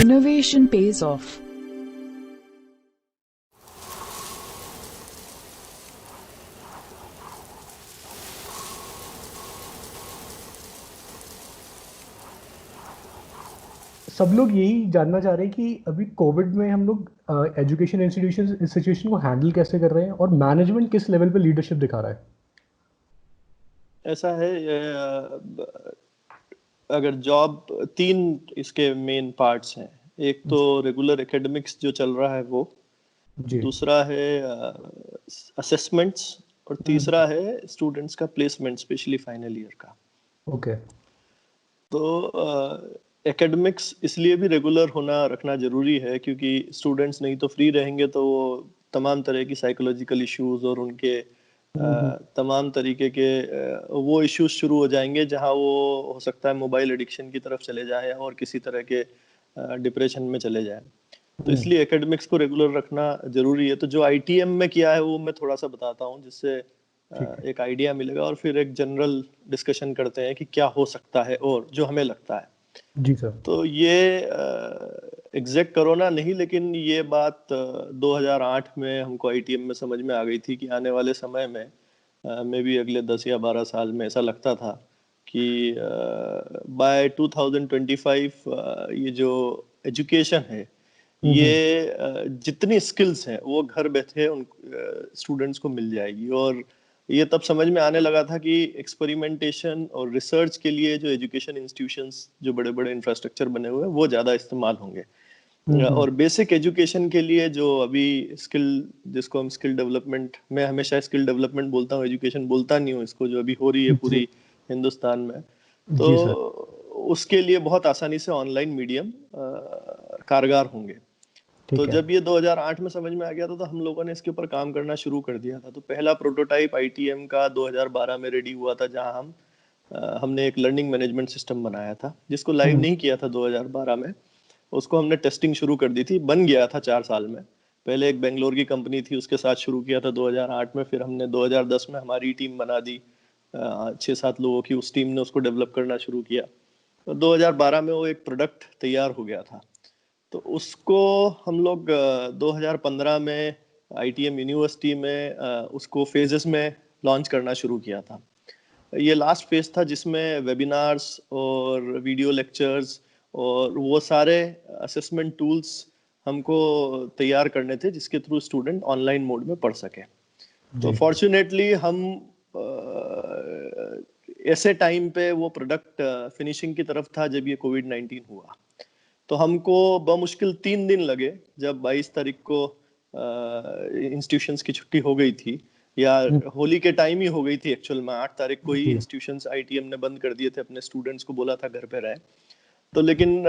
Innovation pays off. सब लोग यही जानना चाह रहे हैं कि अभी कोविड में हम लोग एजुकेशन इंस्टीट्यूशन इस सिचुएशन को हैंडल कैसे कर रहे हैं और मैनेजमेंट किस लेवल पे लीडरशिप दिखा रहा है। ऐसा है, अगर जॉब, तीन इसके मेन पार्ट्स हैं। एक तो रेगुलर एकेडमिक्स जो चल रहा है वो, जी। दूसरा है असेसमेंट्स, और तीसरा है स्टूडेंट्स का प्लेसमेंट, स्पेशली फाइनल ईयर का। ओके। तो एकेडमिक्स इसलिए भी रेगुलर होना रखना जरूरी है क्योंकि स्टूडेंट्स नहीं तो फ्री रहेंगे तो वो तमाम तरह की साइकोलॉजिकल इश्यूज और उनके तमाम तरीके के वो इश्यूज शुरू हो जाएंगे जहां वो हो सकता है मोबाइल एडिक्शन की तरफ चले जाए और किसी तरह के डिप्रेशन में चले जाए। तो इसलिए एकेडमिक्स को रेगुलर रखना जरूरी है। तो जो आईटीएम में किया है वो मैं थोड़ा सा बताता हूँ जिससे एक आइडिया मिलेगा, और फिर एक जनरल डिस्कशन करते हैं कि क्या हो सकता है और जो हमें लगता है। जी सर। तो ये एग्जैक्ट कोरोना नहीं, लेकिन ये बात 2008 में हमको आईटीएम में समझ में आ गई थी कि आने वाले समय में मे भी अगले 10 या 12 साल में ऐसा लगता था कि बाय 2025 ये जो एजुकेशन है ये जितनी स्किल्स हैं वो घर बैठे उन स्टूडेंट्स को मिल जाएगी। और ये तब समझ में आने लगा था कि एक्सपेरिमेंटेशन और रिसर्च के लिए जो एजुकेशन इंस्टीट्यूशंस, जो बड़े बड़े इंफ्रास्ट्रक्चर बने हुए हैं वो ज़्यादा इस्तेमाल होंगे। और बेसिक एजुकेशन के लिए जो अभी स्किल, जिसको हम स्किल डेवलपमेंट, मैं हमेशा स्किल डेवलपमेंट बोलता हूँ, एजुकेशन बोलता नहीं हूँ इसको, जो अभी हो रही है पूरी हिंदुस्तान में, तो उसके लिए बहुत आसानी से ऑनलाइन मीडियम कारगर होंगे। तो जब ये 2008 में समझ में आ गया था तो हम लोगों ने इसके ऊपर काम करना शुरू कर दिया था। तो पहला प्रोटोटाइप आईटीएम का 2012 में रेडी हुआ था, जहां हमने एक लर्निंग मैनेजमेंट सिस्टम बनाया था जिसको लाइव नहीं किया था 2012 में। उसको हमने टेस्टिंग शुरू कर दी थी, बन गया था 4 साल में। पहले एक बेंगलोर की कंपनी थी, उसके साथ शुरू किया था 2008 में। फिर हमने 2010 में हमारी टीम बना दी 6-7 लोगों की, उस टीम ने उसको डेवलप करना शुरू किया। तो 2012 में वो एक प्रोडक्ट तैयार हो गया था। तो उसको हम लोग 2015 में आईटीएम यूनिवर्सिटी में उसको फेजेस में लॉन्च करना शुरू किया था। ये लास्ट फेज था जिसमें वेबिनार्स और वीडियो लेक्चर्स और वो सारे असेसमेंट टूल्स हमको तैयार करने थे जिसके थ्रू स्टूडेंट ऑनलाइन मोड में पढ़ सके। तो फॉर्चुनेटली हम ऐसे टाइम पे वो प्रोडक्ट फिनिशिंग की तरफ था जब ये कोविड-19 हुआ। तो हमको बमुश्किल 3 दिन लगे, जब 22 तारीख को इंस्टीट्यूशंस की छुट्टी हो गई थी, या होली के टाइम ही हो गई थी एक्चुअल में। 8 तारीख को ही इंस्टीट्यूशंस आईटीएम ने बंद कर दिए थे, अपने स्टूडेंट्स को बोला था घर पे रहे। तो लेकिन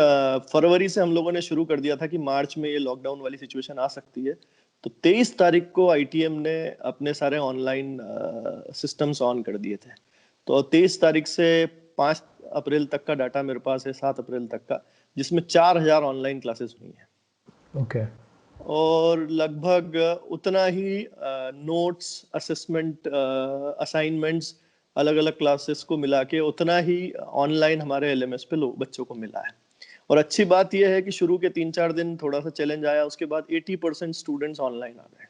फरवरी से हम लोगों ने शुरू कर दिया था कि मार्च में ये लॉकडाउन वाली सिचुएशन आ सकती है। तो 23 तारीख को आईटीएम ने अपने सारे ऑनलाइन सिस्टम्स ऑन कर दिए थे। तो 23 तारीख से 5 अप्रैल तक का डाटा मेरे पास है, 7 अप्रैल तक का, जिसमें 4000 ऑनलाइन क्लासेस हुई हैं। ओके। और लगभग उतना ही नोट्स, असेसमेंट, असाइनमेंट्स, अलग अलग क्लासेस को मिला के उतना ही ऑनलाइन हमारे एलएमएस पे बच्चों को मिला है। और अच्छी बात यह है कि शुरू के 3-4 दिन थोड़ा सा चैलेंज आया, उसके बाद 80% स्टूडेंट्स ऑनलाइन आ गए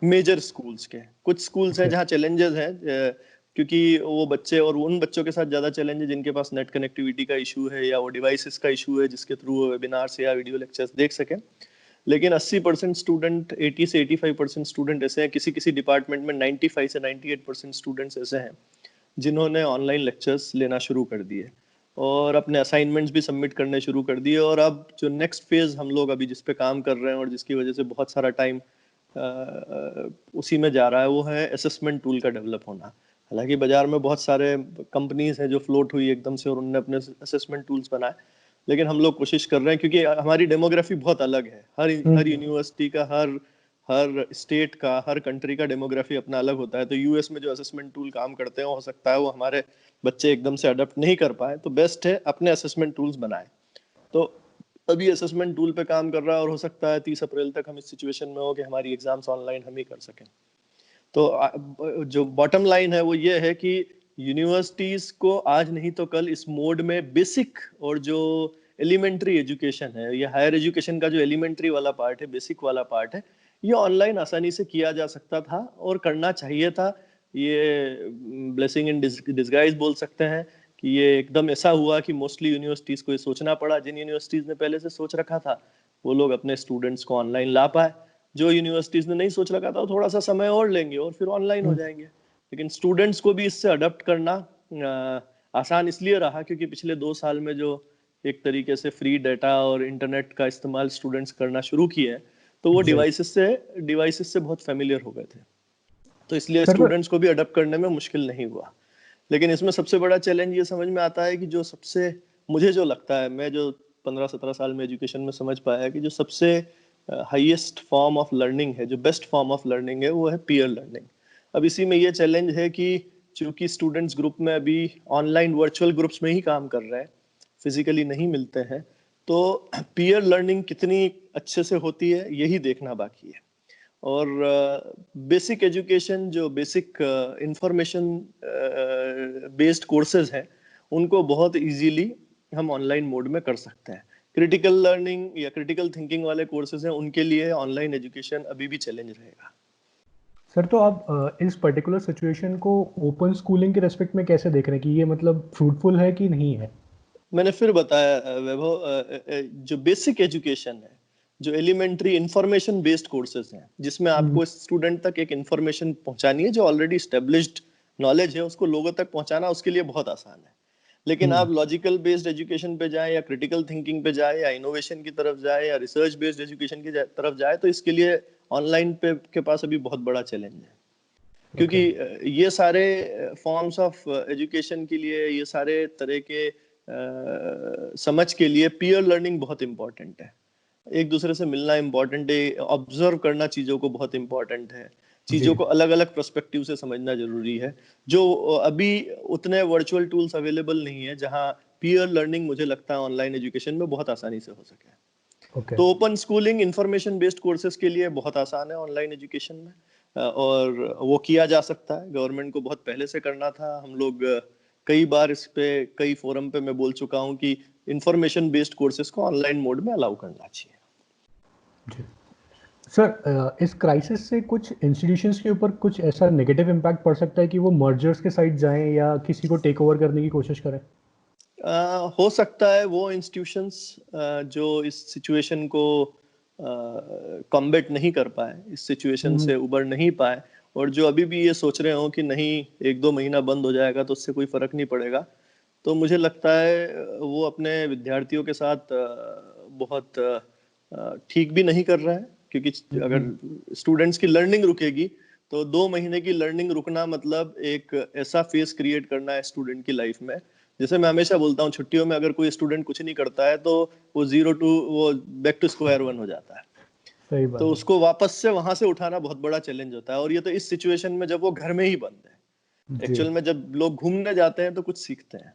मेजर स्कूल्स के। कुछ स्कूल्स हैं जहाँ चैलेंजेस हैं, क्योंकि वो बच्चे, और उन बच्चों के साथ ज्यादा चैलेंज है जिनके पास नेट कनेक्टिविटी का इशू है या वो डिवाइसेस का इशू है जिसके थ्रू वो वेबिनार्स या वीडियो लेक्चर्स देख सकें। लेकिन 80% स्टूडेंट, 80 से 85% स्टूडेंट ऐसे हैं, किसी किसी डिपार्टमेंट में 95 से 98% स्टूडेंट्स ऐसे हैं जिन्होंने ऑनलाइन लेक्चर्स लेना शुरू कर दिए और अपने असाइनमेंट्स भी सबमिट करने शुरू कर दिए। और अब जो नेक्स्ट फेज हम लोग अभी जिस पे काम कर रहे हैं और जिसकी वजह से बहुत सारा टाइम उसी में जा रहा है, वो है असेसमेंट टूल का डेवलप होना। हालांकि बाजार में बहुत सारे कंपनीज हैं जो फ्लोट हुई एकदम से और उन्होंने अपने असेसमेंट टूल्स बनाए, लेकिन हम लोग कोशिश कर रहे हैं क्योंकि हमारी डेमोग्राफी बहुत अलग है। हर यूनिवर्सिटी का, हर स्टेट का, हर कंट्री का डेमोग्राफी अपना अलग होता है। तो यूएस में जो असेसमेंट टूल काम करते हैं, हो सकता है वो हमारे बच्चे एकदम से अडॉप्ट नहीं कर पाए। तो बेस्ट है अपने असेसमेंट टूल्स बनाए। तो अभी असेसमेंट टूल पे काम कर रहा है और हो सकता है 30 अप्रैल तक हम इस सिचुएशन में हो कि हमारी एग्जाम्स ऑनलाइन हम ही कर सकें। तो जो बॉटम लाइन है वो ये है कि यूनिवर्सिटीज को आज नहीं तो कल इस मोड में बेसिक और जो एलिमेंट्री एजुकेशन है, ये हायर एजुकेशन का जो एलिमेंट्री वाला पार्ट है, बेसिक वाला पार्ट है, ये ऑनलाइन आसानी से किया जा सकता था और करना चाहिए था। ये ब्लेसिंग इन डिस्गाइज बोल सकते हैं कि ये एकदम ऐसा हुआ कि मोस्टली यूनिवर्सिटीज को ये सोचना पड़ा। जिन यूनिवर्सिटीज ने पहले से सोच रखा था वो लोग अपने स्टूडेंट्स को ऑनलाइन ला पाए, जो यूनिवर्सिटीज ने नहीं सोच रखा था वो थोड़ा सा समय और लेंगे और फिर ऑनलाइन हो जाएंगे। लेकिन स्टूडेंट्स को भी इससे अडॉप्ट करना आसान इसलिए रहा क्योंकि पिछले 2 साल में जो एक तरीके से फ्री डाटा और इंटरनेट का इस्तेमाल स्टूडेंट्स करना शुरू किए हैं, तो वो डिवाइसेस से बहुत फेमिलियर हो गए थे, तो इसलिए सर स्टूडेंट्स को भी अडॉप्ट करने में मुश्किल नहीं हुआ। लेकिन इसमें सबसे बड़ा चैलेंज ये समझ में आता है कि जो सबसे, मुझे जो लगता है, मैं जो 15-17 साल में एजुकेशन में समझ पाया है कि जो सबसे हाईएस्ट फॉर्म ऑफ लर्निंग है, जो बेस्ट फॉर्म ऑफ लर्निंग है, वो है पीयर लर्निंग। अब इसी में ये चैलेंज है कि चूंकि स्टूडेंट्स ग्रुप में अभी ऑनलाइन वर्चुअल ग्रुप्स में ही काम कर रहे हैं, फिजिकली नहीं मिलते हैं, तो पीयर लर्निंग कितनी अच्छे से होती है यही देखना बाकी है। और बेसिक एजुकेशन, जो बेसिक इंफॉर्मेशन बेस्ड कोर्सेज हैं, उनको बहुत इजीली हम ऑनलाइन मोड में कर सकते हैं। क्रिटिकल लर्निंग या क्रिटिकल थिंकिंग वाले कोर्सेज हैं, उनके लिए ऑनलाइन एजुकेशन अभी भी चैलेंज रहेगा। सर, तो आप इस पर्टिकुलर सिचुएशन को ओपन स्कूलिंग के रेस्पेक्ट में कैसे देख रहे हैं कि ये मतलब फ्रूटफुल है कि नहीं है? मैंने फिर बताया वैभव, जो बेसिक एजुकेशन है, जो एलिमेंट्री इंफॉर्मेशन बेस्ड कोर्सेज हैं, जिसमें आपको स्टूडेंट तक एक इंफॉर्मेशन पहुंचानी है, जो ऑलरेडी स्टेब्लिश्ड नॉलेज है उसको लोगों तक पहुंचाना उसके लिए बहुत आसान है। लेकिन आप लॉजिकल बेस्ड एजुकेशन पे जाएं या क्रिटिकल थिंकिंग पे जाएं या इनोवेशन की तरफ जाएं या रिसर्च बेस्ड एजुकेशन की तरफ जाएं, तो इसके लिए ऑनलाइन पे के पास अभी बहुत बड़ा चैलेंज है। क्योंकि ये सारे फॉर्म्स ऑफ एजुकेशन के लिए, ये सारे तरह के समझ के लिए पीयर लर्निंग बहुत इंपॉर्टेंट है। एक दूसरे से मिलना इंपॉर्टेंट है, ऑब्जर्व करना चीजों को बहुत इंपॉर्टेंट है, चीजों को अलग अलग पर्सपेक्टिव से समझना जरूरी है, जो अभी उतने वर्चुअल टूल्स अवेलेबल नहीं है जहां पीयर लर्निंग मुझे लगता है ऑनलाइन एजुकेशन में बहुत आसानी से हो सके। तो open schooling information based courses के लिए बहुत आसान है ऑनलाइन एजुकेशन में, और वो किया जा सकता है। गवर्नमेंट को बहुत पहले से करना था। हम लोग कई बार इस पे, कई फोरम पे मैं बोल चुका हूं कि इंफॉर्मेशन बेस्ड कोर्सेज को ऑनलाइन मोड में अलाउ करना चाहिए। जी सर, इस क्राइसिस से कुछ इंस्टीट्यूशंस के ऊपर कुछ ऐसा नेगेटिव इम्पैक्ट पड़ सकता है कि वो मर्जर्स के साइड जाएं या किसी को टेक ओवर करने की कोशिश करें? हो सकता है वो इंस्टीट्यूशंस जो इस सिचुएशन को कॉम्बैट नहीं कर पाए, इस सिचुएशन से उबर नहीं पाए, और जो अभी भी ये सोच रहे हो कि नहीं 1-2 महीना बंद हो जाएगा तो उससे कोई फर्क नहीं पड़ेगा, तो मुझे लगता है वो अपने विद्यार्थियों के साथ बहुत ठीक भी नहीं कर रहा है। क्योंकि अगर स्टूडेंट्स की लर्निंग रुकेगी तो 2 महीने की लर्निंग रुकना मतलब एक ऐसा फेस क्रिएट करना है स्टूडेंट की लाइफ में। जैसे मैं हमेशा बोलता हूँ, छुट्टियों में अगर कोई स्टूडेंट कुछ नहीं करता है तो वो बैक टू स्क्वायर वन हो जाता है। सही बात तो है। उसको वापस से वहां से उठाना बहुत बड़ा चैलेंज होता है, और ये तो इस सिचुएशन में जब वो घर में ही बंद है। जी। एक्चुअल में जब लोग घूमने जाते हैं तो कुछ सीखते हैं।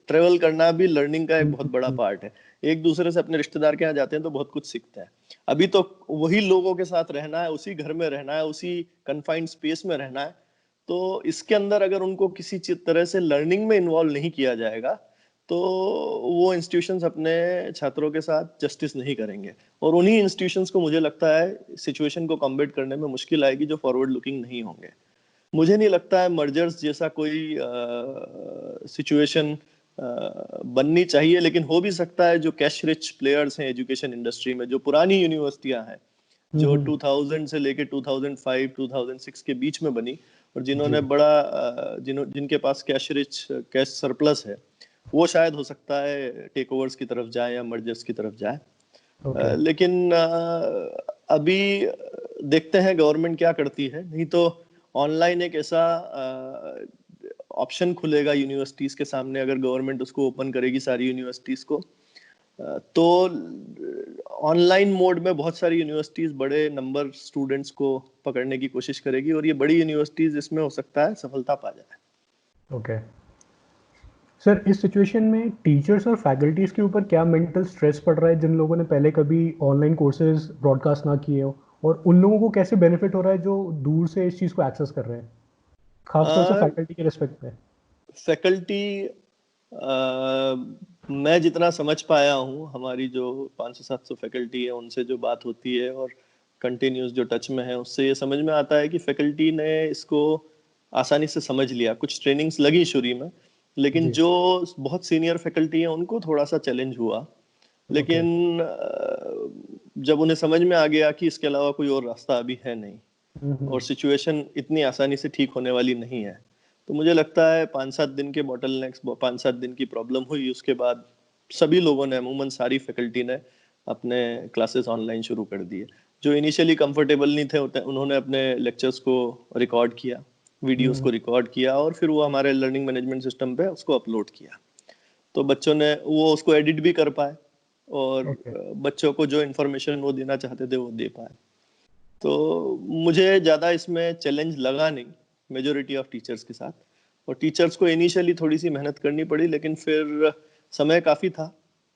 ट्रेवल करना भी लर्निंग का एक बहुत बड़ा पार्ट है। एक दूसरे से अपने रिश्तेदार के यहाँ जाते हैं तो बहुत कुछ सीखते हैं। अभी तो वही लोगों के साथ रहना है, उसी घर में रहना है, उसी कन्फाइंड स्पेस में रहना है। तो इसके अंदर अगर उनको किसी तरह से लर्निंग में इन्वॉल्व नहीं किया जाएगा तो वो इंस्टीट्यूशंस अपने छात्रों के साथ जस्टिस नहीं करेंगे, और उन्हीं इंस्टीट्यूशंस को मुझे लगता है सिचुएशन को कॉम्बैट करने में मुश्किल आएगी जो फॉरवर्ड लुकिंग नहीं होंगे। मुझे नहीं लगता है मर्जर्स जैसा कोई सिचुएशन बननी चाहिए, लेकिन हो भी सकता है। जो कैश रिच प्लेयर्स हैं एजुकेशन इंडस्ट्री में, जो पुरानी यूनिवर्सिटियां हैं, जो 2000 से लेके 2005 2006 के बीच में बनी, और जिन्होंने जिनके पास कैश सरप्लस है, वो शायद हो सकता है टेक ओवर्स की तरफ जाए या मर्जर्स की तरफ जाए। लेकिन अभी देखते हैं गवर्नमेंट क्या करती है। नहीं तो ऑनलाइन एक ऐसा ऑप्शन खुलेगा यूनिवर्सिटीज के सामने, अगर गवर्नमेंट उसको ओपन करेगी सारी यूनिवर्सिटीज को, तो ऑनलाइन मोड में बहुत सारी यूनिवर्सिटीज बड़े नंबर स्टूडेंट्स को पकड़ने की कोशिश करेगी, और ये बड़ी यूनिवर्सिटीज इसमें हो सकता है सफलता पा जाए। ओके सर, इस सिचुएशन में टीचर्स और फैकल्टीज के ऊपर क्या मेंटल स्ट्रेस पड़ रहा है जिन लोगों ने पहले कभी ऑनलाइन कोर्सेज ब्रॉडकास्ट ना किए हो, और उन लोगों को कैसे बेनिफिट हो रहा है जो दूर से इस चीज़ को एक्सेस कर रहे हैं, खासतौर से फैकल्टी के रिस्पेक्ट में? फैकल्टी मैं जितना समझ पाया हूँ, हमारी जो 500-700 फैकल्टी है उनसे जो बात होती है और कंटिन्यूस जो टच में है, उससे ये समझ में आता है कि फैकल्टी ने इसको आसानी से समझ लिया। कुछ ट्रेनिंग्स लगी शुरू में, लेकिन जी। जो बहुत सीनियर फैकल्टी है उनको थोड़ा सा चैलेंज हुआ। ओके। लेकिन जब उन्हें समझ में आ गया कि इसके अलावा कोई और रास्ता अभी है नहीं हम्म। और सिचुएशन इतनी आसानी से ठीक होने वाली नहीं है, तो मुझे लगता है 5-7 दिन के बॉटलनेक्स, 5-7 दिन की प्रॉब्लम हुई, उसके बाद सभी लोगों ने, अमूमन सारी फैकल्टी ने अपने क्लासेस ऑनलाइन शुरू कर दिए। जो इनिशियली कंफर्टेबल नहीं थे उन्होंने अपने लेक्चर्स को रिकॉर्ड किया, वीडियोस को हम्म। रिकॉर्ड किया और फिर वो हमारे लर्निंग मैनेजमेंट सिस्टम पे उसको अपलोड किया। तो बच्चों ने वो उसको एडिट भी कर पाए और ओके। बच्चों को जो इन्फॉर्मेशन वो देना चाहते थे वो दे पाए। तो मुझे ज़्यादा इसमें चैलेंज लगा नहीं मेजोरिटी ऑफ टीचर्स के साथ। और टीचर्स को इनिशियली थोड़ी सी मेहनत करनी पड़ी, लेकिन फिर समय काफ़ी था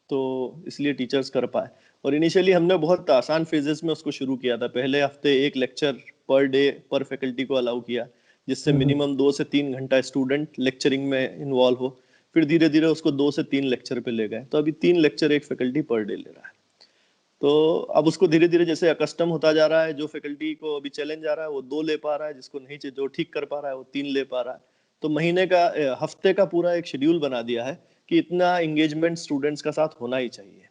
तो इसलिए टीचर्स कर पाए। और इनिशियली हमने बहुत आसान फेजेस में उसको शुरू किया था। पहले हफ्ते एक लेक्चर पर डे पर फैकल्टी को अलाउ किया, जिससे हम्म। मिनिमम 2 से 3 घंटा स्टूडेंट लेक्चरिंग में इन्वॉल्व हो। फिर धीरे धीरे उसको 2 से 3 लेक्चर पे ले गए, तो अभी 3 लेक्चर एक फैकल्टी पर डे ले रहा है। तो अब उसको धीरे धीरे जैसे अकस्टम होता जा रहा है, जो फैकल्टी को अभी चैलेंज आ रहा है वो 2 ले पा रहा है, जिसको नहीं चाहिए, जो ठीक कर पा रहा है वो 3 ले पा रहा है। तो महीने का, हफ्ते का पूरा एक शेड्यूल बना दिया है कि इतना एंगेजमेंट स्टूडेंट्स का साथ होना ही चाहिए।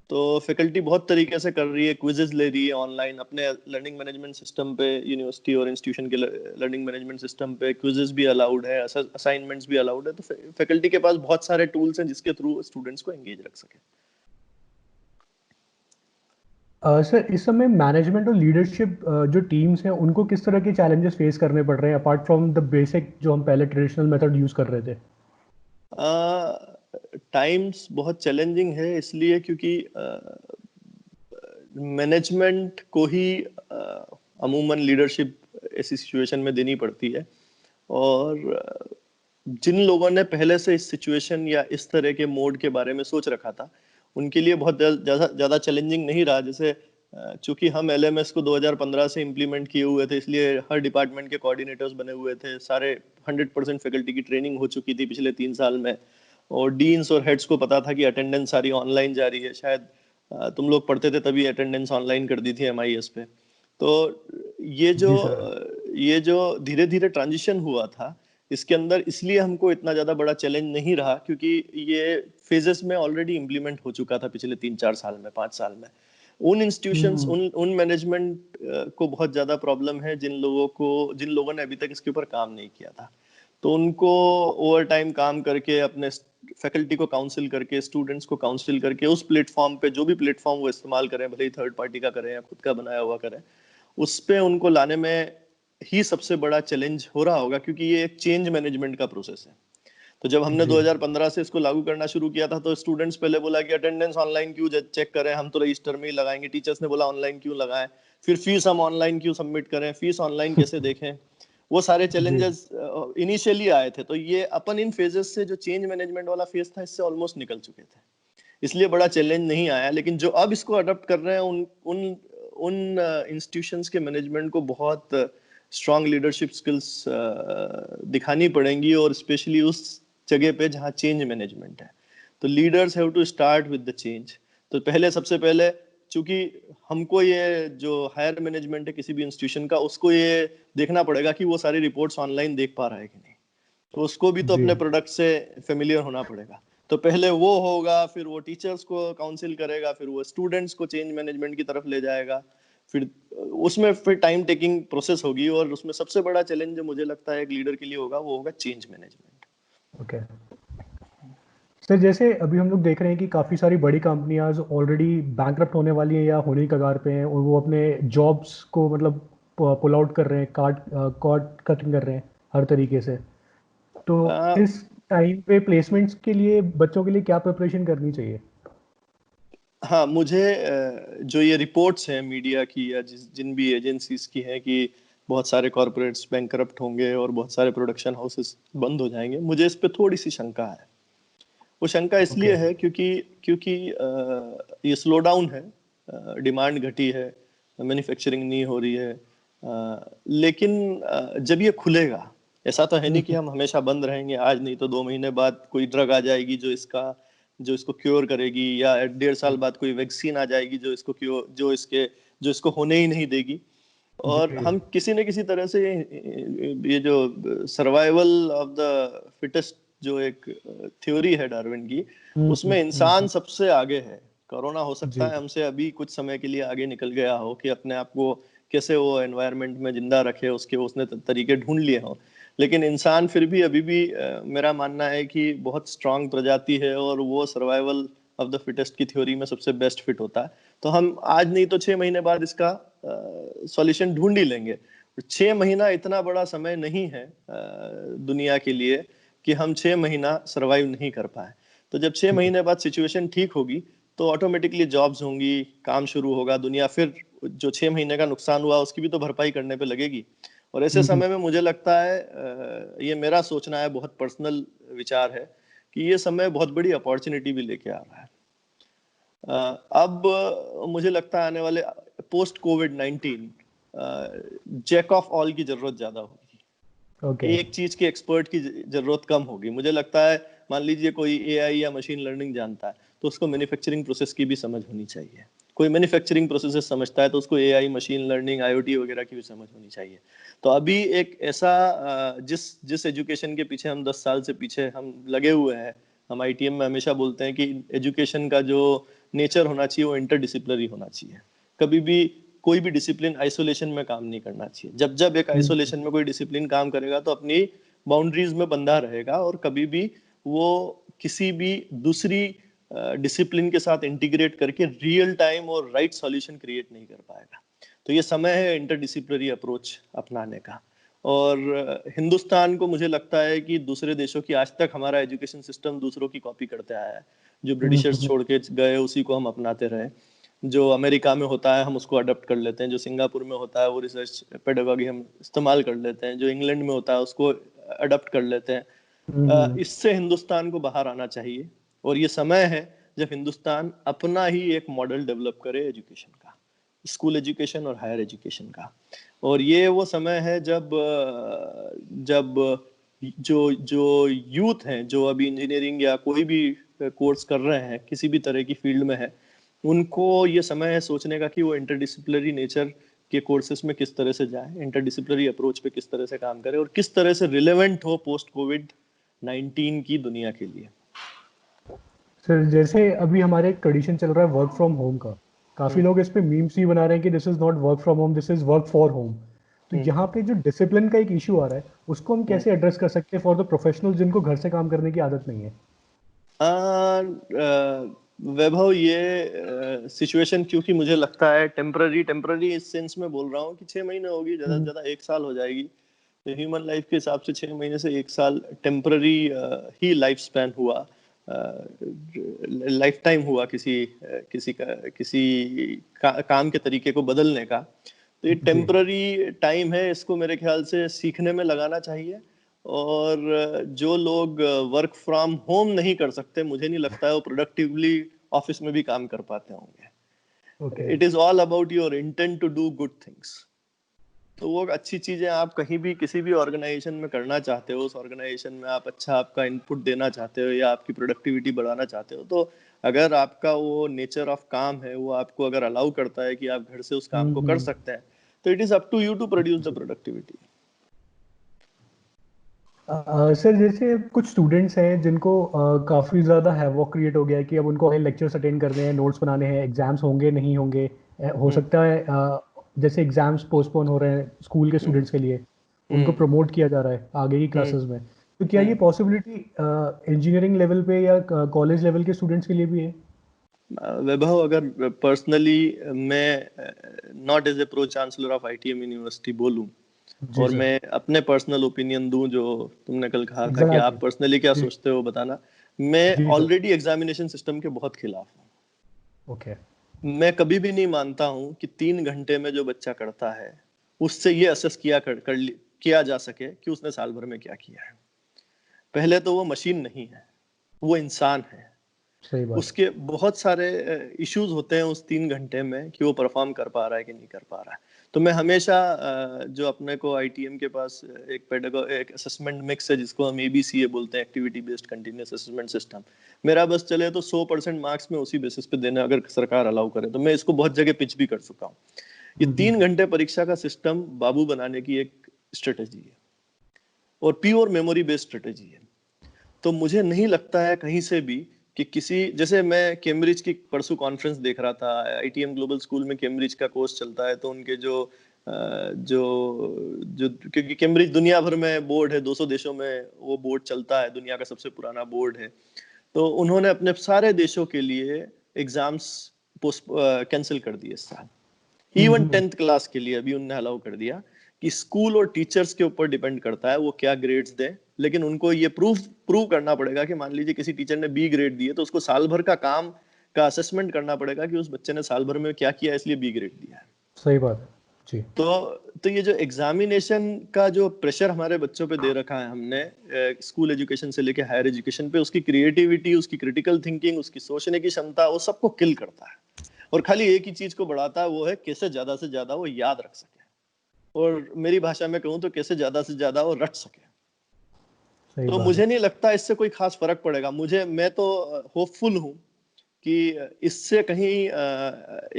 तो फैकल्टी बहुत तरीके से कर रही है, क्विजेज ले रही है ऑनलाइन अपने लर्निंग मैनेजमेंट सिस्टम पे। यूनिवर्सिटी और इंस्टीट्यूशन के लर्निंग मैनेजमेंट सिस्टम पे क्विजेज भी अलाउड है, असाइनमेंट्स भी अलाउड है। तो फैकल्टी के पास बहुत सारे टूल्स हैं जिसके थ्रू स्टूडेंट्स को एंगेज रख सके। सर, इस समय मैनेजमेंट और लीडरशिप जो टीम्स हैं उनको किस तरह के चैलेंजेस फेस करने पड़ रहे हैं अपार्ट फ्रॉम द बेसिक जो हम पहले ट्रेडिशनल मेथड यूज कर रहे थे? टाइम्स बहुत चैलेंजिंग है इसलिए क्योंकि मैनेजमेंट को ही अमूमन लीडरशिप ऐसी सिचुएशन में देनी पड़ती है। और जिन लोगों ने पहले से इस सिचुएशन या इस तरह के मोड के बारे में सोच रखा था, उनके लिए बहुत ज़्यादा ज़्यादा चैलेंजिंग नहीं रहा। जैसे चूंकि हम एलएमएस को 2015 से इम्प्लीमेंट किए हुए थे, इसलिए हर डिपार्टमेंट के कोऑर्डिनेटर्स बने हुए थे, सारे 100% फैकल्टी की ट्रेनिंग हो चुकी थी पिछले 3 साल में। और डीन्स और हेड्स को पता था कि अटेंडेंस सारी ऑनलाइन जा रही है। शायद तुम लोग पढ़ते थे तभी अटेंडेंस ऑनलाइन कर दी थी एमआईएस पे। तो ये जो जी सर। ये जो धीरे धीरे ट्रांजिशन हुआ था, इसके अंदर इसलिए हमको इतना ज्यादा बड़ा चैलेंज नहीं रहा क्योंकि ये फेजेस में ऑलरेडी इम्प्लीमेंट हो चुका था पिछले 3-4 साल में, 5 साल में। उन इंस्टीट्यूशंस, हम्म। उन मैनेजमेंट को बहुत ज्यादा प्रॉब्लम है जिन लोगों ने अभी तक इसके ऊपर काम नहीं किया था। तो उनको ओवर टाइम काम करके, अपने फैकल्टी को काउंसिल करके, स्टूडेंट्स को काउंसिल करके, उस प्लेटफॉर्म पे, जो भी प्लेटफॉर्म वो इस्तेमाल करें, भले ही थर्ड पार्टी का करें या खुद का बनाया हुआ करें, उस पे उनको लाने में ही सबसे बड़ा चैलेंज हो रहा होगा, क्योंकि ये एक चेंज मैनेजमेंट का प्रोसेस है। तो जब हमने जी। 2015 से इसको लागू करना शुरू किया था, तो स्टूडेंट्स पहले बोला कि अटेंडेंस ऑनलाइन क्यों चेक करें, हम तो रजिस्टर में ही लगाएंगे। टीचर्स ने बोला ऑनलाइन क्यों लगाएं, फिर फीस हम ऑनलाइन क्यों सबमिट करें, फीस ऑनलाइन कैसे देखें। वो सारे जी। चैलेंजेस इनिशियली आए थे। तो ये अपन इन फेजेस से, जो चेंज मैनेजमेंट वाला फेज था, इससे ऑलमोस्ट निकल चुके थे, इसलिए बड़ा चैलेंज नहीं आया। लेकिन जो अब इसको अडॉप्ट कर रहे हैं, उन उन उन इंस्टीट्यूशंस के मैनेजमेंट को बहुत स्ट्रांग लीडरशिप स्किल्स दिखानी पड़ेंगी, और स्पेशली उस जगह पे जहाँ चेंज मैनेजमेंट है। तो leaders have to start with the change. तो पहले, सबसे पहले, चूंकि हमको ये जो हायर मैनेजमेंट है किसी भी इंस्टीट्यूशन का, उसको ये देखना पड़ेगा कि वो सारी रिपोर्ट्स ऑनलाइन देख पा रहा है कि नहीं। तो उसको भी तो जी। अपने प्रोडक्ट से फेमिलियर होना पड़ेगा। तो पहले वो होगा, फिर वो टीचर्स को काउंसिल करेगा, फिर वो स्टूडेंट्स को चेंज मैनेजमेंट की तरफ ले जाएगा। फिर उसमें फिर टाइम टेकिंग प्रोसेस होगी, और उसमें सबसे बड़ा चैलेंज जो मुझे लगता है एक लीडर के लिए होगा, वो होगा चेंज मैनेजमेंट। ओके। सर, जैसे अभी हम लोग देख रहे हैं कि काफ़ी सारी बड़ी कंपनियां ऑलरेडी बैंकरप्ट होने वाली हैं या होने की कगार पे हैं, और वो अपने जॉब्स को मतलब पुल आउट कर रहे हैं, कॉट कटिंग कर रहे हैं हर तरीके से। तो इस टाइम पे प्लेसमेंट्स के लिए बच्चों के लिए क्या प्रिपरेशन करनी चाहिए? हाँ, मुझे जो ये रिपोर्ट्स हैं मीडिया की या जिन भी एजेंसीज की हैं कि बहुत सारे कॉरपोरेट्स बैंकरप्ट होंगे और बहुत सारे प्रोडक्शन हाउसेस बंद हो जाएंगे, मुझे इस पे थोड़ी सी शंका है। वो शंका ओके। इसलिए है क्योंकि क्योंकि ये स्लो डाउन है, डिमांड घटी है, मैन्युफैक्चरिंग नहीं हो रही है। लेकिन जब ये खुलेगा, ऐसा तो है नहीं कि हम हमेशा बंद रहेंगे, आज नहीं तो 2 महीने बाद कोई ड्रग आ जाएगी जो इसको क्योर करेगी, या 1.5 साल बाद कोई वैक्सीन आ जाएगी जो इसको होने ही नहीं देगी। और जी। हम किसी न किसी तरह से ये जो सर्वाइवल ऑफ द फिटेस्ट जो एक थ्योरी है डार्विन की, उसमें इंसान सबसे आगे है। कोरोना हो सकता जी। है हमसे अभी कुछ समय के लिए आगे निकल गया हो कि अपने आप को कैसे वो एनवायरनमेंट में जिंदा रखे, उसने तरीके ढूंढ लिए हो, लेकिन इंसान फिर भी अभी भी मेरा मानना है कि बहुत स्ट्रांग प्रजाति है और वो सर्वाइवल ऑफ द फिटेस्ट की थ्योरी में सबसे बेस्ट फिट होता है। तो हम आज नहीं तो 6 महीने बाद इसका सॉल्यूशन ढूंढ ही लेंगे। 6 महीना इतना बड़ा समय नहीं है दुनिया के लिए कि हम 6 महीना सरवाइव नहीं कर पाए। तो जब 6 महीने बाद सिचुएशन ठीक होगी तो ऑटोमेटिकली जॉब्स होंगी, काम शुरू होगा, दुनिया फिर जो 6 महीने का नुकसान हुआ उसकी भी तो भरपाई करने पे लगेगी। और ऐसे समय में मुझे लगता है, ये मेरा सोचना है, बहुत पर्सनल विचार है, कि ये समय बहुत बड़ी अपॉर्चुनिटी भी लेके आ रहा है। अब मुझे लगता है आने वाले पोस्ट कोविड-19 जैक ऑफ ऑल की जरूरत ज्यादा होगी। ओके। एक चीज के एक्सपर्ट की जरूरत कम होगी। मुझे लगता है मान लीजिए कोई एआई या मशीन लर्निंग जानता है तो उसको मैन्युफैक्चरिंग प्रोसेस की भी समझ होनी चाहिए। कोई मैन्युफैक्चरिंग प्रोसेसेस समझता है तो उसको एआई, मशीन लर्निंग, आईओटी वगैरह की भी समझ होनी चाहिए। तो अभी एक ऐसा जिस एजुकेशन के पीछे हम 10 साल से पीछे हम लगे हुए हैं, हम आईटीएम में हमेशा बोलते हैं कि एजुकेशन का जो नेचर होना चाहिए वो इंटरडिसिप्लिनरी होना चाहिए। कभी भी कोई भी डिसिप्लिन आइसोलेशन में काम नहीं करना चाहिए। जब जब एक आइसोलेशन में कोई डिसिप्लिन काम करेगा तो अपनी बाउंड्रीज में बंधा रहेगा और कभी भी वो किसी भी दूसरी डिसिप्लिन के साथ इंटीग्रेट करके रियल टाइम और राइट सॉल्यूशन क्रिएट नहीं कर पाएगा। तो ये समय है इंटरडिसिप्लिनरी अप्रोच अपनाने का। और हिंदुस्तान को मुझे लगता है कि दूसरे देशों की, आज तक हमारा एजुकेशन सिस्टम दूसरों की कॉपी करते आया है। जो ब्रिटिशर्स छोड़ के गए उसी को हम अपनाते रहे। जो अमेरिका में होता है हम उसको अडॉप्ट कर लेते हैं, जो सिंगापुर में होता है वो रिसर्च पेडागॉजी हम इस्तेमाल कर लेते हैं, जो इंग्लैंड में होता है उसको अडॉप्ट कर लेते हैं। इससे हिंदुस्तान को बाहर आना चाहिए और ये समय है जब हिंदुस्तान अपना ही एक मॉडल डेवलप करे एजुकेशन का, स्कूल एजुकेशन और हायर एजुकेशन का। और ये वो समय है जब जो जो यूथ हैं, जो अभी इंजीनियरिंग या कोई भी कोर्स कर रहे हैं, किसी भी तरह की फील्ड में है, उनको ये समय है सोचने का कि वो इंटरडिसिप्लिनरी नेचर के कोर्सेज में किस तरह से जाए, इंटरडिसिप्लिनरी अप्रोच पे किस तरह से काम करे और किस तरह से रिलेवेंट हो पोस्ट कोविड-19 की दुनिया के लिए। सर जैसे अभी हमारे एक ट्रेडिशन चल रहा है वर्क फ्रॉम होम का, काफी हम्म, लोग इस पे मीम्स भी बना रहे हैं कि this is not work from home, this is work for home. तो हम्म, यहाँ पे जो डिसिप्लिन का एक इशू आ रहा है उसको हम हम्म। कैसे एड्रेस कर सकते हैं फॉर द प्रोफेशनल जिनको घर से काम करने की आदत नहीं है? वैभव, ये सिचुएशन क्योंकि मुझे लगता है टेम्पररी टेम्पररी इस सेंस में बोल रहा हूँ कि 6 महीने होगी, ज्यादा से हम्म। ज्यादा 1 साल हो जाएगी। तो ह्यूमन लाइफ के हिसाब से 6 महीने से 1 साल टेम्पररी ही लाइफ स्पैन हुआ, लाइफ टाइम हुआ काम के तरीके को बदलने का। तो ये जी। टेम्पररी टाइम है, इसको मेरे ख्याल से सीखने में लगाना चाहिए। और जो लोग वर्क फ्रॉम होम नहीं कर सकते, मुझे नहीं लगता है वो प्रोडक्टिवली ऑफिस में भी काम कर पाते होंगे। Okay. It is all about your intent to do good things. तो वो अच्छी चीजें आप कहीं भी किसी भी ऑर्गेनाइजेशन में करना चाहते हो, उस ऑर्गेनाइजेशन में आप अच्छा आपका इनपुट देना चाहते हो या आपकी प्रोडक्टिविटी बढ़ाना चाहते हो, तो अगर आपका वो नेचर ऑफ काम है, वो आपको अगर अलाउ करता है कि आप घर से उस काम को कर हम्म। सकते हैं, तो it is up to you to produce the productivity. Sir जैसे कुछ स्टूडेंट्स हैं जिनको काफ़ी ज़्यादा हैवॉक क्रिएट हो गया है कि अब उनको लेक्चर्स अटेंड करने हैं, नोट्स बनाने हैं, एग्जाम्स होंगे नहीं होंगे, हो हम्म, सकता है जैसे एग्जाम्स पोस्टपोन हो रहे हैं स्कूल के हम्म, स्टूडेंट्स के लिए, उनको हम्म, प्रमोट किया जा रहा है आगे की हम्म, क्लासेस में। तो क्या ये हम्म। पॉसिबिलिटी इंजीनियरिंग लेवल पे या कॉलेज लेवल के स्टूडेंट्स के लिए भी है? वैभव, अगर पर्सनली मैं not as a pro chancellor of ITM university बोलूं जी और सर। मैं अपने पर्सनल ओपिनियन दूं, जो तुमने कल कहा था कि एग्जैक्टली। आप पर्सनली क्या जी। सोचते हो बताना, मैं जी सर। ऑलरेडी एग्जामिनेशन सिस्टम के बहुत खिलाफ हूँ। ओके। मैं कभी भी नहीं मानता हूँ कि 3 घंटे में जो बच्चा करता है उससे ये असेस किया जा सके कि उसने साल भर में क्या किया है। पहले तो वो मशीन नहीं है, वो इंसान है। सही बात है। उसके बहुत सारे इश्यूज होते हैं उस 3 घंटे में कि वो परफॉर्म कर पा रहा है कि नहीं कर पा रहा है। तो मैं हमेशा जो अपने को आईटीएम के पास एक असेसमेंट मिक्स है जिसको हम एबीसीए बोलते हैं, activity based continuous assessment system. मेरा बस चले तो 100% मार्क्स में उसी बेसिस पे देना अगर सरकार अलाउ करे तो। मैं इसको बहुत जगह पिच भी कर चुका हूँ। ये 3 घंटे परीक्षा का सिस्टम बाबू बनाने की एक स्ट्रेटेजी है और प्योर मेमोरी बेस्ड स्ट्रेटेजी है। तो मुझे नहीं लगता है कहीं से भी कि किसी, जैसे मैं कैम्ब्रिज की परसों कॉन्फ्रेंस देख रहा था, आईटीएम ग्लोबल स्कूल में कैम्ब्रिज का कोर्स चलता है, तो उनके जो क्योंकि कैम्ब्रिज दुनिया भर में बोर्ड है, 200 देशों में वो बोर्ड चलता है, दुनिया का सबसे पुराना बोर्ड है। तो उन्होंने अपने सारे देशों के लिए एग्जाम्स कैंसिल कर दिए इस साल। इवन 10th क्लास के लिए अभी उन्होंने अलाउ कर दिया कि स्कूल और टीचर्स के ऊपर डिपेंड करता है वो क्या ग्रेड्स दें, लेकिन उनको ये प्रूव करना पड़ेगा कि मान लीजिए किसी टीचर ने बी ग्रेड दिए तो उसको साल भर का काम का असेसमेंट करना पड़ेगा कि उस बच्चे ने साल भर में क्या किया इसलिए बी ग्रेड दिया है। सही बात है जी। तो ये जो एग्जामिनेशन का जो प्रेशर हमारे बच्चों पे दे रखा है हमने, स्कूल एजुकेशन से लेके हायर एजुकेशन पे, उसकी क्रिएटिविटी, उसकी क्रिटिकल थिंकिंग, उसकी सोचने की क्षमता, वो सबको किल करता है और खाली एक ही चीज को बढ़ाता है, वो है कैसे ज्यादा से ज्यादा वो याद रख सके, और मेरी भाषा में कहूँ तो कैसे ज्यादा से ज्यादा वो रट सके। सही तो बात है। मुझे नहीं लगता इससे कोई खास फर्क पड़ेगा। मैं तो होपफुल हूँ कि इससे कहीं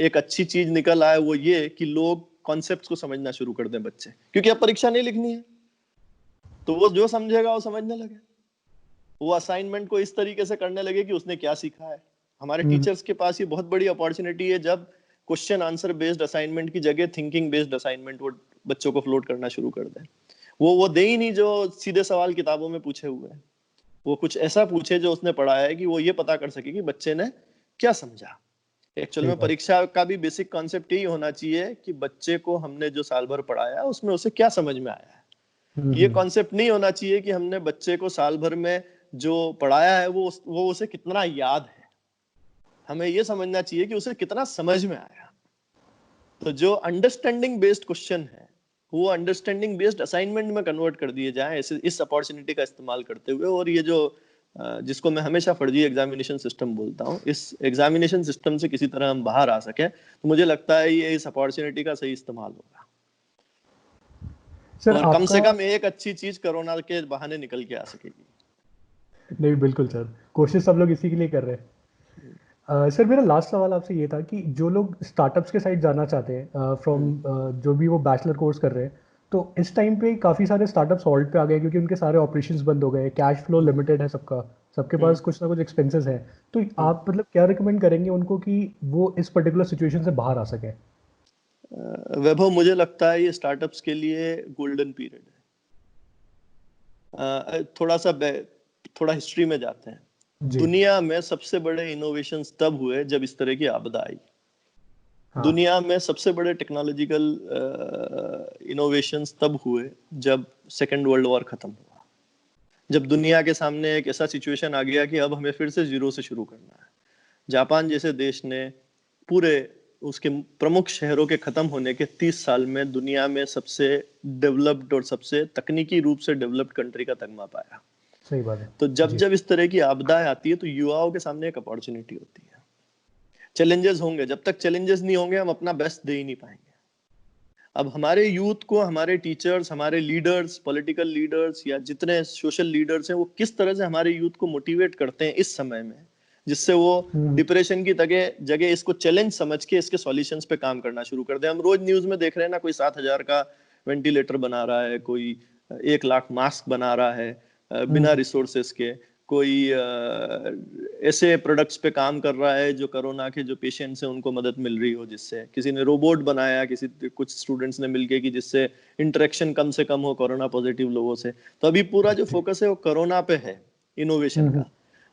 एक अच्छी चीज निकल आए, वो ये कि लोग कॉन्सेप्ट्स को समझना शुरू कर दें बच्चे, क्योंकि अब परीक्षा नहीं लिखनी है तो वो जो समझेगा वो समझने लगे, वो असाइनमेंट को इस तरीके से करने लगे कि उसने क्या सीखा है। हमारे टीचर्स के पास ये बहुत बड़ी अपॉर्चुनिटी है जब क्वेश्चन आंसर बेस्ड असाइनमेंट की जगह थिंकिंग बेस्ड असाइनमेंट वो बच्चों को फ्लोट करना शुरू कर दें। वो दे ही नहीं जो सीधे सवाल किताबों में पूछे हुए हैं, वो कुछ ऐसा पूछे जो उसने पढ़ा है कि वो ये पता कर सके कि बच्चे ने क्या समझा। एक्चुअल सही में बात। परीक्षा का भी बेसिक कॉन्सेप्ट यही होना चाहिए कि बच्चे को हमने जो साल भर पढ़ाया उसमें उसे क्या समझ में आया है। ये कॉन्सेप्ट नहीं होना चाहिए कि हमने बच्चे को साल भर में जो पढ़ाया है वो उसे कितना याद है। हमें ये समझना चाहिए कि उसे कितना समझ में आया। तो जो अंडरस्टैंडिंग बेस्ड क्वेश्चन है वो अंडरस्टैंडिंग बेस्ड असाइनमेंट में कन्वर्ट कर दिए जाए इस अपॉर्चुनिटी का इस्तेमाल करते हुए। और ये जो जिसको मैं हमेशा फर्जी एग्जामिनेशन सिस्टम बोलता हूँ, इस एग्जामिनेशन सिस्टम से किसी तरह हम बाहर आ सके, तो मुझे लगता है ये इस अपॉर्चुनिटी का सही इस्तेमाल होगा। सर और कम आपका। से कम एक अच्छी चीज कोरोना के बहाने निकल के आ सकेगी। नहीं, बिल्कुल सर, कोशिश सब लोग इसी के लिए कर रहे हैं। सर मेरा लास्ट सवाल आपसे ये था कि जो लोग स्टार्टअप्स के साइड जाना चाहते हैं फ्रॉम हम्म, जो भी वो बैचलर कोर्स कर रहे हैं, तो इस टाइम पे काफ़ी सारे स्टार्टअप्स हॉल्ट पे आ गए क्योंकि उनके सारे ऑपरेशंस बंद हो गए, कैश फ्लो हम्म, लिमिटेड है सबका, सबके हम्म, पास कुछ ना कुछ एक्सपेंसेस हैं। तो हम्म। आप मतलब क्या रिकमेंड करेंगे उनको कि वो इस पर्टिकुलर सिचुएशन से बाहर आ सकें? वैभव, मुझे लगता है ये स्टार्टअप्स के लिए गोल्डन पीरियड है। थोड़ा हिस्ट्री में जाते हैं। जी। दुनिया में सबसे बड़े इनोवेशंस तब हुए जब इस तरह की आपदा आई। हाँ। दुनिया में सबसे बड़े टेक्नोलॉजिकल इनोवेशंस तब हुए जब सेकेंड वर्ल्ड वॉर खत्म हुआ, जब दुनिया के सामने एक ऐसा सिचुएशन आ गया कि अब हमें फिर से जीरो से शुरू करना है। जापान जैसे देश ने पूरे उसके प्रमुख शहरों के खत्म होने के 30 साल में दुनिया में सबसे डेवलप्ड और सबसे तकनीकी रूप से डेवलप्ड कंट्री का तगमा पाया। सही बात है। तो जब जी। जब इस तरह की आपदाएं आती है तो युवाओं के सामने एक अपॉर्चुनिटी होती है। चैलेंजेस होंगे, जब तक चैलेंजेस नहीं होंगे हम अपना बेस्ट दे ही नहीं पाएंगे। अब हमारे यूथ को हमारे टीचर्स, हमारे लीडर्स, पॉलिटिकल लीडर्स या जितने सोशल लीडर्स हैं वो किस तरह से हमारे यूथ को मोटिवेट करते हैं इस समय में, जिससे वो डिप्रेशन की जगह इसको चैलेंज समझ के इसके सॉल्यूशंस पे काम करना शुरू कर दे। हम रोज न्यूज में देख रहे हैं ना, कोई 7,000 का वेंटिलेटर बना रहा है, कोई 1 लाख मास्क बना रहा है बिना रिसोर्सेस के, कोई ऐसे प्रोडक्ट्स पे काम कर रहा है जो कोरोना के जो पेशेंट्स हैं उनको मदद मिल रही हो, जिससे किसी ने रोबोट बनाया, कुछ स्टूडेंट्स ने मिलके कि जिससे इंटरेक्शन कम से कम हो कोरोना पॉजिटिव लोगों से। तो अभी पूरा जो जी। फोकस है वो कोरोना पे है, इनोवेशन का।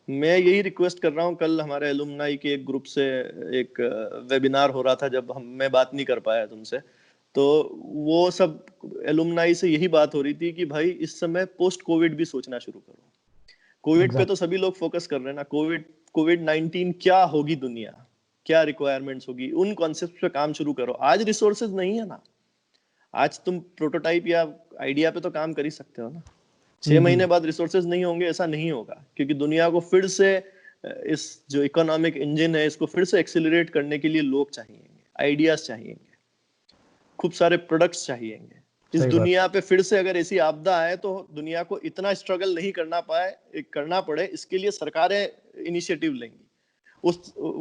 मैं यही रिक्वेस्ट कर रहा हूँ, कल हमारे एलुमनाई के एक ग्रुप से एक वेबिनार हो रहा था, जब मैं बात नहीं कर पाया तुमसे, तो वो सब एलुमनाई से यही बात हो रही थी कि भाई इस समय पोस्ट कोविड भी सोचना शुरू करो। कोविड पे तो एग्जैक्ट। सभी लोग फोकस कर रहे हैं ना, कोविड 19 क्या होगी दुनिया, क्या रिक्वायरमेंट्स होगी, उन कॉन्सेप्ट पे काम शुरू करो। आज रिसोर्सेज नहीं है ना, आज तुम प्रोटोटाइप या आइडिया पे तो काम कर ही सकते हो ना। 6 महीने बाद रिसोर्सेज नहीं होंगे ऐसा नहीं होगा, क्योंकि दुनिया को फिर से इस जो इकोनॉमिक इंजन है इसको फिर से एक्सिलरेट करने के लिए लोग चाहिएंगे, आइडियाज चाहिएंगे, खूब सारे प्रोडक्ट्स चाहिएंगे। इस सही बात। दुनिया पे फिर से अगर ऐसी आपदा आए तो दुनिया को इतना स्ट्रगल नहीं करना पड़े, इसके लिए सरकारें इनिशिएटिव लेंगी।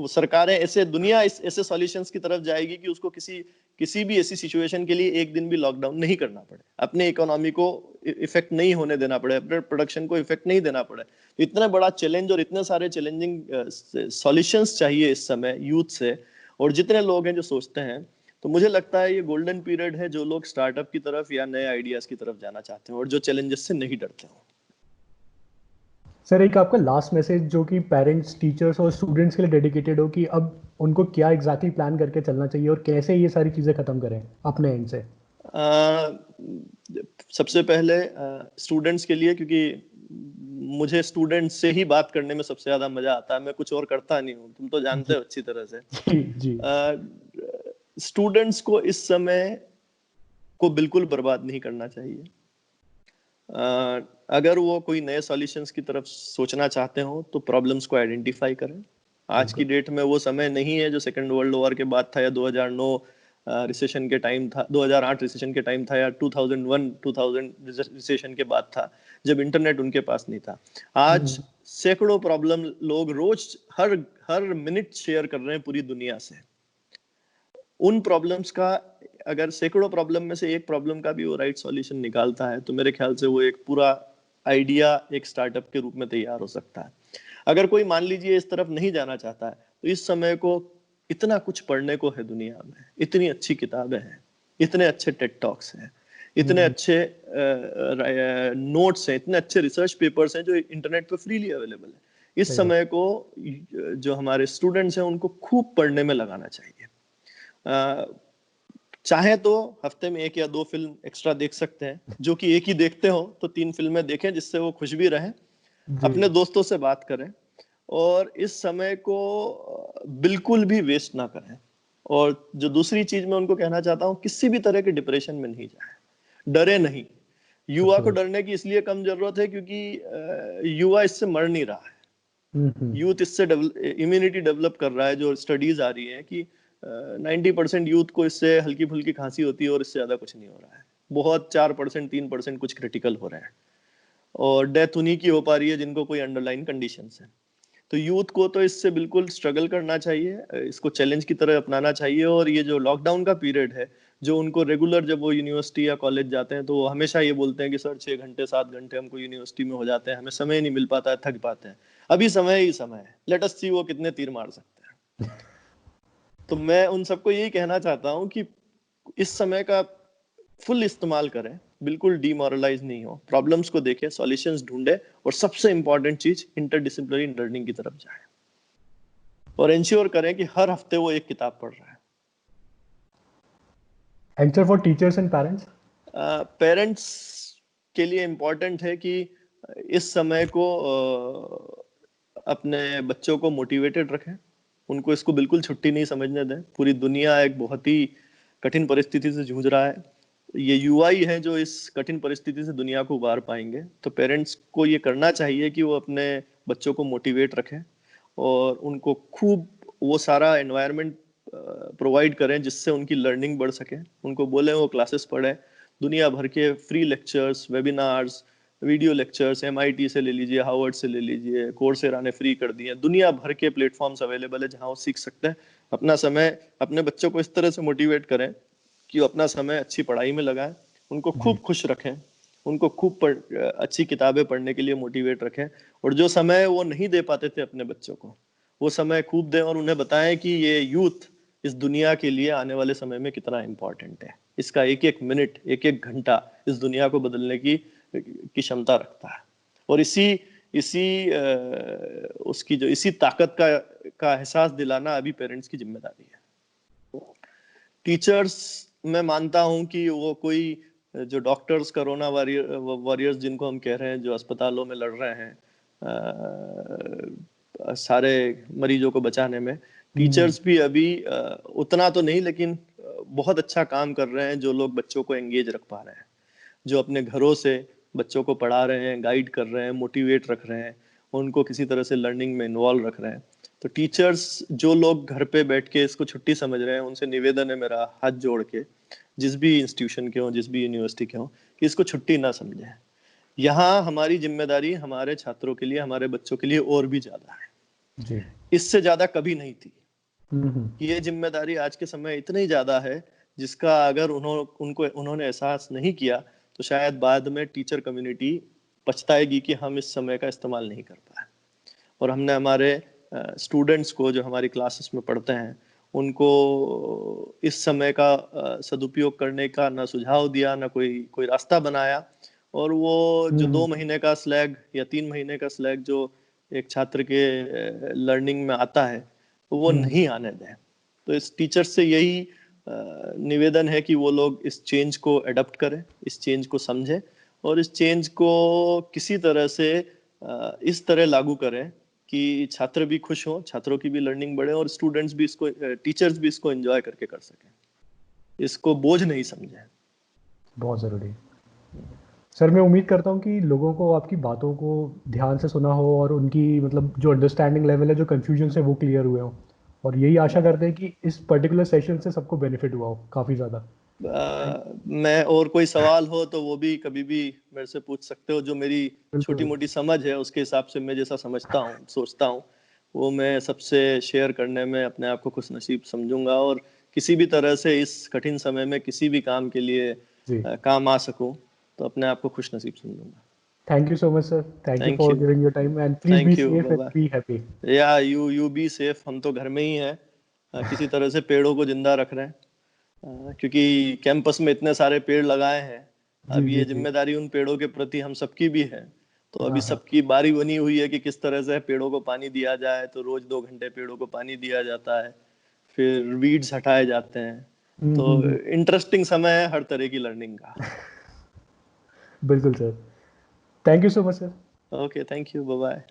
सरकारें ऐसे सॉल्यूशंस की तरफ जाएगी कि उसको किसी भी ऐसी सिचुएशन के लिए एक दिन भी लॉकडाउन नहीं करना पड़े, अपने इकोनॉमी को इफेक्ट नहीं होने देना पड़े, अपने प्रोडक्शन को इफेक्ट नहीं देना पड़े। तो इतना बड़ा चैलेंज और इतने सारे चैलेंजिंग सॉल्यूशंस चाहिए इस समय यूथ से, और जितने लोग हैं जो सोचते हैं, तो मुझे लगता है ये गोल्डन पीरियड है जो लोग स्टार्टअप की तरफ या नए आइडियाज की तरफ जाना चाहते हैं और जो चैलेंजेस से नहीं डरते हो। सर एक आपका लास्ट मैसेज जो कि पेरेंट्स, टीचर्स और स्टूडेंट्स के लिए डेडिकेटेड हो कि अब उनको क्या एग्जैक्टली प्लान करके चलना चाहिए और कैसे ये सारी चीज़ें ख़त्म करें अपने एंड से। सबसे पहले स्टूडेंट्स के लिए, क्योंकि मुझे स्टूडेंट्स से ही बात करने में सबसे ज्यादा मजा आता है, मैं कुछ और करता नहीं हूँ, तुम तो जानते हो अच्छी तरह से। जी। स्टूडेंट्स को इस समय को बिल्कुल बर्बाद नहीं करना चाहिए। अगर वो कोई नए सॉल्यूशंस की तरफ सोचना चाहते हो तो प्रॉब्लम्स को आइडेंटिफाई करें। आज की डेट में वो समय नहीं है जो सेकेंड वर्ल्ड वॉर के बाद था या 2009 रिसेशन के टाइम था, 2008 रिसेशन के टाइम था, या 2001-2000 रिसेशन के बाद था, जब इंटरनेट उनके पास नहीं था। आज सैकड़ों प्रॉब्लम लोग रोज हर मिनट शेयर कर रहे हैं पूरी दुनिया से। उन प्रॉब्लम्स का अगर सैकड़ों प्रॉब्लम में से एक प्रॉब्लम का भी वो राइट सॉल्यूशन निकालता है तो मेरे ख्याल से वो एक पूरा आइडिया एक स्टार्टअप के रूप में तैयार हो सकता है। अगर कोई मान लीजिए इस तरफ नहीं जाना चाहता है तो इस समय को इतना कुछ पढ़ने को है दुनिया में, इतनी अच्छी किताबें हैं, इतने अच्छे टेड टॉक्स हैं, इतने अच्छे नोट्स हैं, इतने अच्छे रिसर्च पेपर्स हैं जो इंटरनेट पे फ्रीली अवेलेबल है। इस समय को जो हमारे स्टूडेंट्स हैं उनको खूब पढ़ने में लगाना चाहिए। चाहे तो हफ्ते में 1 या 2 फिल्म एक्स्ट्रा देख सकते हैं, जो कि एक ही देखते हो तो 3 फिल्में देखें जिससे वो खुश भी रहें, अपने दोस्तों से बात करें और इस समय को बिल्कुल भी वेस्ट ना करें। और जो दूसरी चीज मैं उनको कहना चाहता हूँ, किसी भी तरह के डिप्रेशन में नहीं जाए, डरे नहीं। युवा को डरने की इसलिए कम जरूरत है क्योंकि युवा इससे मर नहीं रहा है। यूथ इससे इम्यूनिटी डेवलप कर रहा है। जो स्टडीज आ रही है कि 90% यूथ को इससे हल्की फुल्की खांसी होती है और इससे ज्यादा कुछ नहीं हो रहा है। बहुत 4%, 3% कुछ क्रिटिकल हो रहे हैं और डेथ उन्हीं की हो पा रही है जिनको कोई अंडरलाइन कंडीशंस है। तो यूथ को तो इससे बिल्कुल स्ट्रगल करना चाहिए, इसको चैलेंज की तरह अपनाना चाहिए। और ये जो लॉकडाउन का पीरियड है, जो उनको रेगुलर जब वो यूनिवर्सिटी या कॉलेज जाते हैं तो वो हमेशा ये बोलते हैं कि सर 6 घंटे 7 घंटे हमको यूनिवर्सिटी में हो जाते हैं, हमें समय नहीं मिल पाता है, थक पाते हैं। अभी समय ही समय है, लेट अस सी वो कितने तीर मार सकते हैं। तो मैं उन सबको यही कहना चाहता हूँ कि इस समय का फुल इस्तेमाल करें, बिल्कुल डिमोरलाइज नहीं हो, प्रॉब्लम्स को देखें, सॉल्यूशंस ढूंढे और सबसे इंपॉर्टेंट चीज इंटरडिसिप्लिनरी लर्निंग की तरफ जाए और इंश्योर करें कि हर हफ्ते वो एक किताब पढ़ रहा है। Answer for teachers and parents. Parents के लिए इंपॉर्टेंट है कि इस समय को अपने बच्चों को मोटिवेटेड रखें, उनको इसको बिल्कुल छुट्टी नहीं समझने दें। पूरी दुनिया एक बहुत ही कठिन परिस्थिति से जूझ रहा है, ये युवा ही है जो इस कठिन परिस्थिति से दुनिया को उबार पाएंगे। तो पेरेंट्स को ये करना चाहिए कि वो अपने बच्चों को मोटिवेट रखें और उनको खूब वो सारा एनवायरनमेंट प्रोवाइड करें जिससे उनकी लर्निंग बढ़ सके। उनको बोले वो क्लासेस पढ़ें, दुनिया भर के free lectures, webinars, video lectures MIT से ले लीजिए, हार्वर्ड से ले लीजिए, कोर्सेरा ने फ्री कर दिए, दुनिया भर के प्लेटफॉर्म्स अवेलेबल है जहां वो सीख सकते हैं। अपना समय अपने बच्चों को इस तरह से मोटिवेट करें कि वो अपना समय अच्छी पढ़ाई में लगाएं, उनको खूब खुश रखें, उनको खूब अच्छी किताबें पढ़ने के लिए मोटिवेट रखें। और जो समय वो नहीं दे पाते थे अपने बच्चों को, वो समय खूब दें और उन्हें बताएं कि ये यूथ इस दुनिया के लिए आने वाले समय में कितना इम्पोर्टेंट है। इसका एक एक मिनट, एक एक घंटा इस दुनिया को बदलने की क्षमता रखता है। और इसी ताकत का एहसास दिलाना अभी पेरेंट्स की जिम्मेदारी है। टीचर्स, मैं मानता हूं कि वो कोई जो डॉक्टर्स, कोरोना वॉरियर्स जिनको हम कह रहे हैं, जो अस्पतालों में लड़ रहे हैं सारे मरीजों को बचाने में, टीचर्स भी अभी उतना तो नहीं लेकिन बहुत अच्छा काम कर रहे हैं। जो लोग बच्चों को एंगेज रख पा रहे हैं, जो अपने घरों से बच्चों को पढ़ा रहे हैं, गाइड कर रहे हैं, मोटिवेट रख रहे हैं, उनको किसी तरह से लर्निंग में इन्वॉल्व रख रहे हैं। तो टीचर्स जो लोग घर पे बैठ के इसको छुट्टी समझ रहे हैं, उनसे निवेदन है मेरा हाथ जोड़ के, जिस भी इंस्टीट्यूशन के हों, जिस भी यूनिवर्सिटी के हों, कि इसको छुट्टी ना समझें। यहाँ हमारी जिम्मेदारी हमारे छात्रों के लिए, हमारे बच्चों के लिए और भी ज्यादा है, जी। इससे ज्यादा कभी नहीं थी। हम्म। ये जिम्मेदारी आज के समय इतनी ज्यादा है जिसका अगर उन्होंने एहसास नहीं किया तो शायद बाद में टीचर कम्युनिटी पछताएगी कि हम इस समय का इस्तेमाल नहीं कर पाए। और हमने हमारे स्टूडेंट्स को जो हमारी क्लासेस में पढ़ते हैं उनको इस समय का सदुपयोग करने का ना सुझाव दिया, ना कोई रास्ता बनाया। और वो जो 2 महीने का स्लैग या 3 महीने का स्लैग जो एक छात्र के लर्निंग में आता है, तो वो नहीं आने दें। तो इस टीचर से यही निवेदन है कि वो लोग इस चेंज को एडप्ट करें, इस चेंज को समझें और इस चेंज को किसी तरह से इस तरह लागू करें कि छात्र भी खुश हों, छात्रों की भी लर्निंग बढ़े और स्टूडेंट्स भी इसको, टीचर्स भी इसको एंजॉय करके कर सकें, इसको बोझ नहीं समझें। बहुत ज़रूरी है। सर मैं उम्मीद करता हूँ कि लोगों को आपकी बातों को ध्यान से सुना हो और उनकी मतलब जो अंडरस्टैंडिंग लेवल है, जो कन्फ्यूजन है, वो क्लियर हुए हो। और यही आशा करते हैं कि इस पर्टिकुलर सेशन से सबको बेनिफिट हुआ हो काफ़ी ज़्यादा। मैं और कोई सवाल हो तो वो भी कभी भी मेरे से पूछ सकते हो। जो मेरी छोटी बिल्कुल। मोटी समझ है उसके हिसाब से मैं जैसा समझता हूँ, सोचता हूँ, वो मैं सबसे शेयर करने में अपने आप को खुश नसीब समझूंगा। और किसी भी तरह से इस कठिन समय में किसी भी काम के लिए जी। काम आ सकूं तो अपने आप को खुश नसीब समझूंगा। Thank you so much sir. Thank you thank for you. Giving your time and please be thank you safe and बाबा। Be happy. या यू बी सेफ। हम तो घर में ही हैं, किसी तरह से पेड़ों को जिंदा रख रहे हैं, क्योंकि कैंपस में इतने सारे पेड़ लगाए हैं। जी अब जी ये जी। जिम्मेदारी उन पेड़ों के प्रति हम सबकी भी है। तो अभी हाँ हाँ। सबकी बारी बनी हुई है कि किस तरह से पेड़ों को पानी दिया जाए। तो रोज 2 घंटे पेड़ों को पानी दिया जाता है, फिर वीड्स हटाए जाते हैं। तो हम्म। इंटरेस्टिंग समय है हर तरह की लर्निंग का। बिल्कुल sir. Thank you so much sir. Okay, thank you, bye bye.